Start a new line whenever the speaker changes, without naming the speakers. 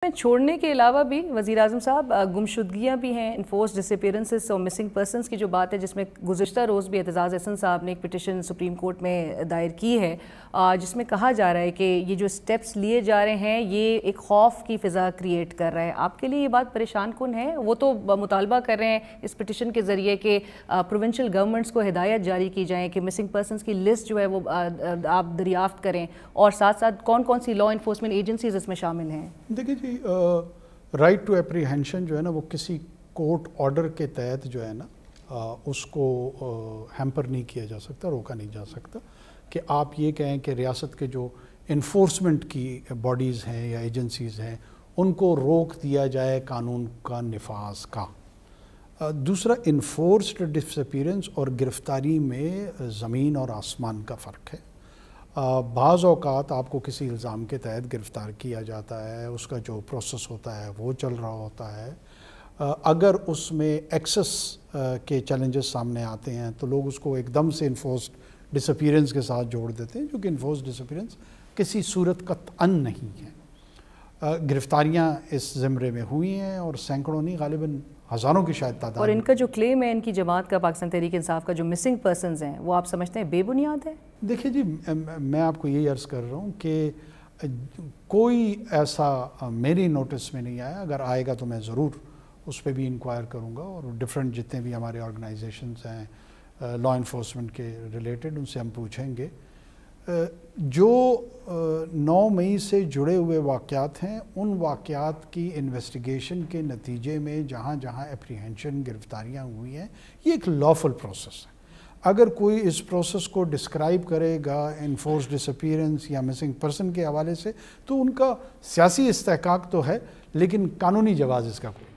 میں چھوڑنے کے علاوہ بھی وزیر اعظم صاحب گمشدگیاں بھی ہیں، انفورس ڈس اپیرنسز اور مسنگ پرسنز کی جو بات ہے، جس میں گزشتہ روز بھی اعتزاز احسن صاحب نے ایک پٹیشن سپریم کورٹ میں دائر کی ہے، جس میں کہا جا رہا ہے کہ یہ جو سٹیپس لیے جا رہے ہیں یہ ایک خوف کی فضا کریٹ کر رہا ہے۔ آپ کے لیے یہ بات پریشان کن ہے؟ وہ تو مطالبہ کر رہے ہیں اس پٹیشن کے ذریعے کہ پروونشل گورنمنٹس کو ہدایت جاری کی جائیں کہ مسنگ پرسنز کی لسٹ جو ہے وہ آپ دریافت کریں، اور ساتھ ساتھ کون کون سی لا انفورسمنٹ ایجنسیز اس میں شامل ہیں؟
دیکھیے جی، رائٹ ٹو اپریہینشن جو ہے نا وہ کسی کورٹ آرڈر کے تحت جو ہے نا اس کو ہیمپر نہیں کیا جا سکتا، روکا نہیں جا سکتا کہ آپ یہ کہیں کہ ریاست کے جو انفورسمنٹ کی باڈیز ہیں یا ایجنسیز ہیں ان کو روک دیا جائے قانون کا نفاذ کا۔ دوسرا، انفورسڈ ڈس اپیرنس اور گرفتاری میں زمین اور آسمان کا فرق ہے۔ بعض اوقات آپ کو کسی الزام کے تحت گرفتار کیا جاتا ہے، اس کا جو پروسیس ہوتا ہے وہ چل رہا ہوتا ہے، اگر اس میں ایکسس کے چیلنجز سامنے آتے ہیں تو لوگ اس کو ایک دم سے انفورسڈ ڈس اپیرنس کے ساتھ جوڑ دیتے ہیں، جو کہ انفورسڈ ڈس اپیرنس کسی صورت قطعاً نہیں ہے۔ گرفتاریاں اس زمرے میں ہوئی ہیں اور سینکڑوں نہیں، غالباً ہزاروں کی شاید تعداد۔
اور ان کا جو کلیم ہے ان کی جماعت کا، پاکستان تحریک انصاف کا، جو مسنگ پرسنز ہیں، وہ آپ سمجھتے ہیں بے بنیاد ہے؟
دیکھیں جی، میں آپ کو یہی عرض کر رہا ہوں کہ کوئی ایسا میری نوٹس میں نہیں آیا، اگر آئے گا تو میں ضرور اس پہ بھی انکوائر کروں گا، اور ڈفرینٹ جتنے بھی ہمارے آرگنائزیشنز ہیں لا انفورسمنٹ کے ریلیٹڈ، ان سے ہم پوچھیں گے۔ جو 9 مئی سے جڑے ہوئے واقعات ہیں، ان واقعات کی انویسٹیگیشن کے نتیجے میں جہاں جہاں اپریہینشن گرفتاریاں ہوئی ہیں، یہ ایک لافل پروسیس ہے۔ اگر کوئی اس پروسیس کو ڈسکرائب کرے گا انفورس ڈس اپیرنس یا مسنگ پرسن کے حوالے سے، تو ان کا سیاسی استحقاق تو ہے لیکن قانونی جواز اس کا کوئی